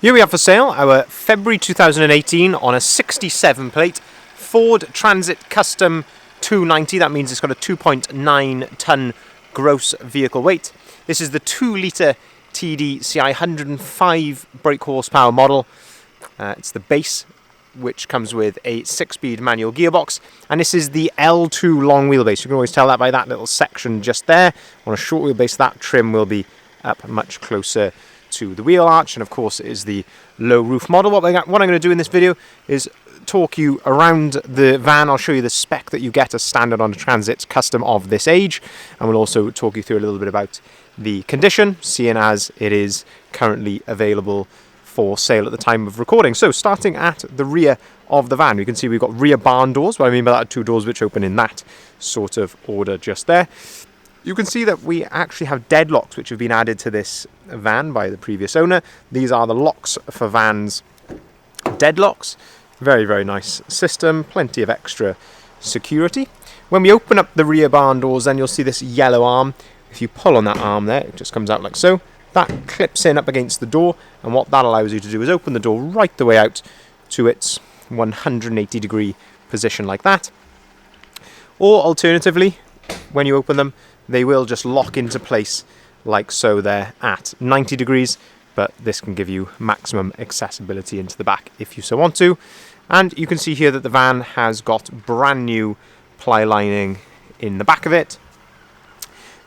Here we have for sale our February 2018 on a 67 plate Ford Transit Custom 290. That means it's got a 2.9 tonne gross vehicle weight. This is the 2 litre TDCI 105 brake horsepower model. It's the base, which comes with a 6-speed manual gearbox, and this is the L2 long wheelbase. You can always tell that by that little section just there. On a short wheelbase, that trim will be up much closer to the wheel arch, and of course it is the low roof model. What I'm going to do in this video is talk you around the van. I'll show you the spec that you get as standard on a Transit Custom of this age, and we'll also talk you through a little bit about the condition, seeing as it is currently available for sale at the time of recording. So starting at the rear of the van, you can see we've got rear barn doors. What I mean by that are 2 doors which open in that sort of order just there. You can see that we actually have deadlocks which have been added to this van by the previous owner. These are the locks for vans deadlocks. Very, very nice system, plenty of extra security. When we open up the rear barn doors, then you'll see this yellow arm. If you pull on that arm there, it just comes out like so. That clips in up against the door, and what that allows you to do is open the door right the way out to its 180 degree position like that. Or alternatively, when you open them, they will just lock into place like so there at 90 degrees, but this can give you maximum accessibility into the back if you so want to. And you can see here that the van has got brand new ply lining in the back of it.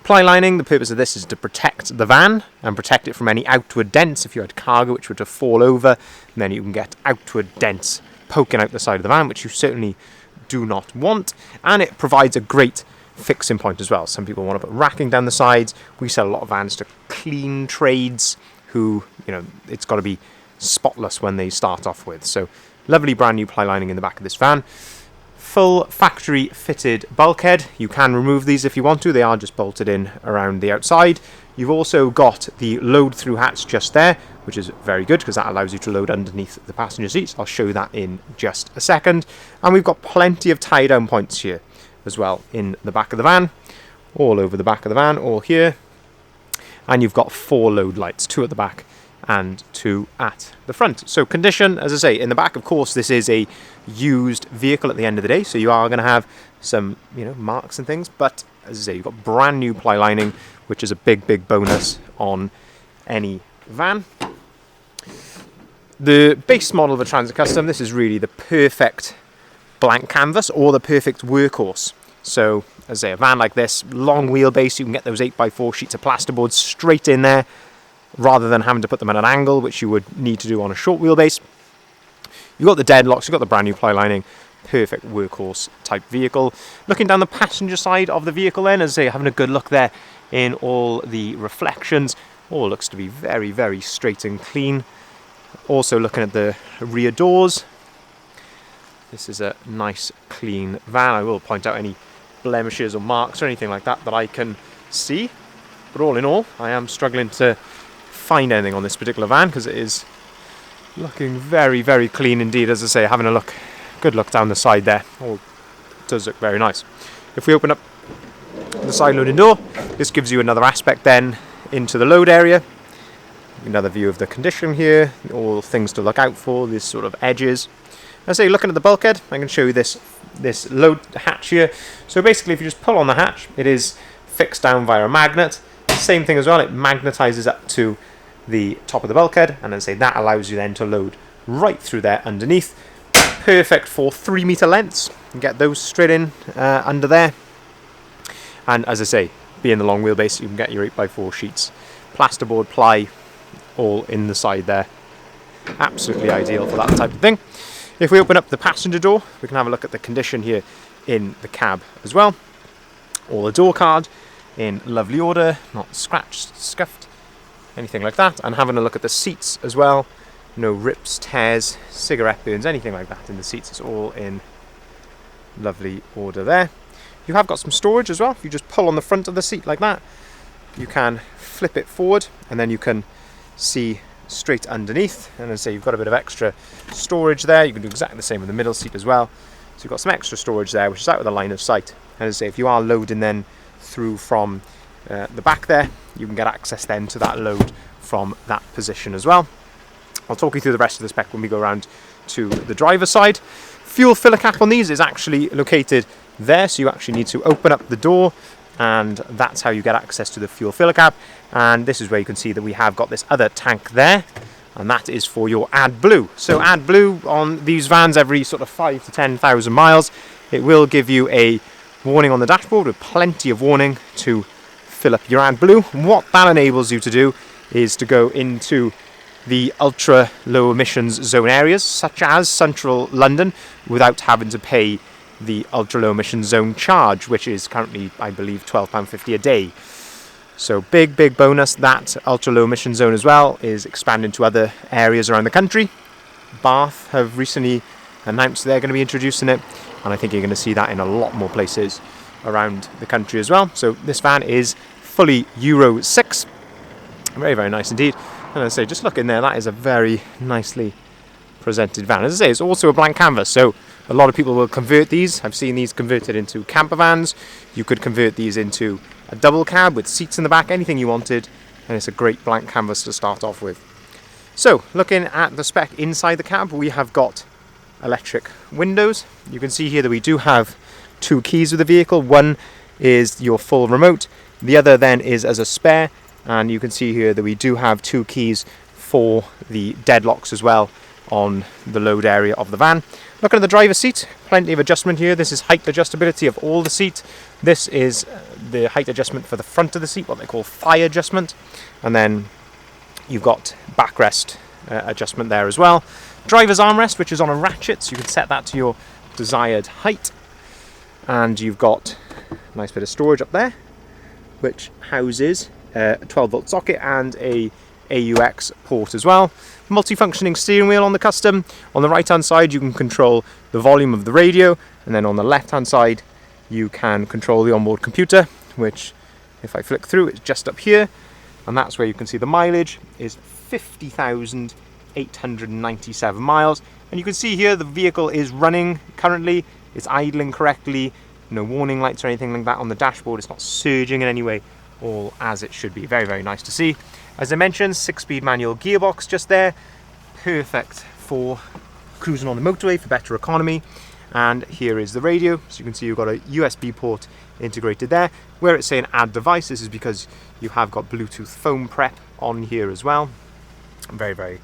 Ply lining, the purpose of this is to protect the van and protect it from any outward dents. If you had cargo which were to fall over, then you can get outward dents poking out the side of the van, which you certainly do not want. And it provides a great fixing point as well. Some people want to put racking down the sides. We sell a lot of vans to clean trades who, it's got to be spotless when they start off with. So lovely brand new ply lining in the back of this van. Full factory fitted bulkhead. You can remove these if you want to. They are just bolted in around the outside. You've also got the load through hatch just there, which is very good because that allows you to load underneath the passenger seats. I'll show you that in just a second. And we've got plenty of tie down points here as well in the back of the van, all over the back of the van, all here. And you've got 4 load lights, 2 at the back and 2 at the front. So condition, as I say, in the back, of course, this is a used vehicle at the end of the day, so you are going to have some, marks and things, but as I say, you've got brand new ply lining, which is a big bonus on any van. The base model of a Transit Custom, this is really the perfect blank canvas or the perfect workhorse. So, as I say, a van like this, long wheelbase, you can get those 8x4 sheets of plasterboard straight in there, rather than having to put them at an angle, which you would need to do on a short wheelbase. You've got the deadlocks, you've got the brand new ply lining, perfect workhorse type vehicle. Looking down the passenger side of the vehicle then, as I say, having a good look there in all the reflections, all looks to be very, very straight and clean. Also looking at the rear doors, this is a nice clean van. I will point out any blemishes or marks or anything like that that I can see, but all in all, I am struggling to find anything on this particular van because it is looking very, very clean indeed. As I say, having a good look down the side there, all does look very nice. If we open up the side loading door, this gives you another aspect then into the load area. Another view of the condition here, all things to look out for, these sort of edges. As I say, looking at the bulkhead, I can show you this load hatch here. So basically, if you just pull on the hatch, it is fixed down via a magnet. Same thing as well, it magnetizes up to the top of the bulkhead, and as I say, that allows you then to load right through there underneath. Perfect for 3-meter lengths. You can get those straight in under there. And as I say, being the long wheelbase, you can get your 8x4 sheets, plasterboard, ply, all in the side there. Absolutely ideal for that type of thing. If we open up the passenger door, we can have a look at the condition here in the cab as well. All the door card in lovely order, not scratched, scuffed, anything like that. And having a look at the seats as well, no rips, tears, cigarette burns, anything like that in the seats. It's all in lovely order there. You have got some storage as well. If you just pull on the front of the seat like that, you can flip it forward and then you can see straight underneath. And as I say, you've got a bit of extra storage there. You can do exactly the same with the middle seat as well. So you've got some extra storage there, which is out of the line of sight. And as I say, if you are loading then through from the back there, you can get access then to that load from that position as well. I'll talk you through the rest of the spec when we go around to the driver's side. Fuel filler cap on these is actually located there, so you actually need to open up the door, and that's how you get access to the fuel filler cap. And this is where you can see that we have got this other tank there, and that is for your AdBlue. So AdBlue on these vans, every sort of 5 to 10,000 miles, it will give you a warning on the dashboard with plenty of warning to fill up your AdBlue. What that enables you to do is to go into the ultra low emissions zone areas such as central London without having to pay the ultra low emission zone charge, which is currently, I believe, £12.50 a day. So big bonus. That ultra low emission zone as well is expanding to other areas around the country. Bath have recently announced they're going to be introducing it, and I think you're going to see that in a lot more places around the country as well. So this van is fully Euro 6. Very nice indeed. And as I say, just look in there, that is a very nicely presented van. As I say, it's also a blank canvas, so a lot of people will convert these. I've seen these converted into camper vans. You could convert these into a double cab with seats in the back, anything you wanted, and it's a great blank canvas to start off with. So, looking at the spec inside the cab, we have got electric windows. You can see here that we do have 2 keys with the vehicle. One is your full remote, the other then is as a spare, and you can see here that we do have 2 keys for the deadlocks as well on the load area of the van. Looking at the driver's seat, plenty of adjustment here. This is height adjustability of all the seat. This is the height adjustment for the front of the seat, what they call thigh adjustment. And then you've got backrest adjustment there as well. Driver's armrest, which is on a ratchet, so you can set that to your desired height. And you've got a nice bit of storage up there, which houses a 12-volt socket and a AUX port as well. Multifunctioning steering wheel on the Custom. On the right hand side you can control the volume of the radio, and then on the left hand side you can control the onboard computer, which if I flick through, it's just up here, and that's where you can see the mileage is 50,897 miles. And you can see here the vehicle is running currently, it's idling correctly, no warning lights or anything like that on the dashboard, it's not surging in any way, all as it should be. Very nice to see. As I mentioned, 6-speed manual gearbox just there, perfect for cruising on the motorway for better economy. And here is the radio, so you can see you've got a USB port integrated there. Where it's saying add device, this is because you have got Bluetooth phone prep on here as well. Very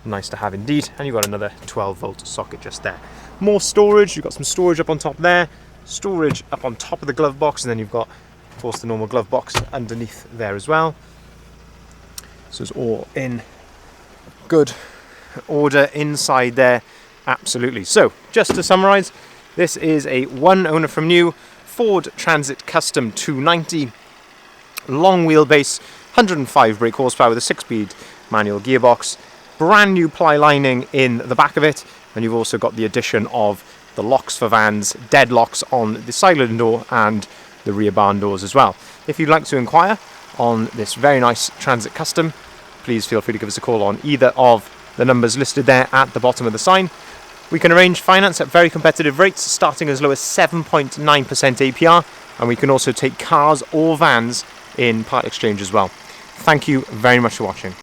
nice to have indeed. And you've got another 12-volt socket just there. More storage, you've got some storage up on top there, storage up on top of the glove box, and then you've got, of course, the normal glove box underneath there as well. So it's all in good order inside there, absolutely. So just to summarize, this is a one owner from new Ford Transit Custom 290, long wheelbase, 105 brake horsepower with a 6-speed manual gearbox, brand new ply lining in the back of it, and you've also got the addition of the locks for vans, deadlocks on the side loading door and the rear barn doors as well. If you'd like to inquire on this very nice Transit Custom, please feel free to give us a call on either of the numbers listed there at the bottom of the sign. We can arrange finance at very competitive rates, starting as low as 7.9% APR, and we can also take cars or vans in part exchange as well. Thank you very much for watching.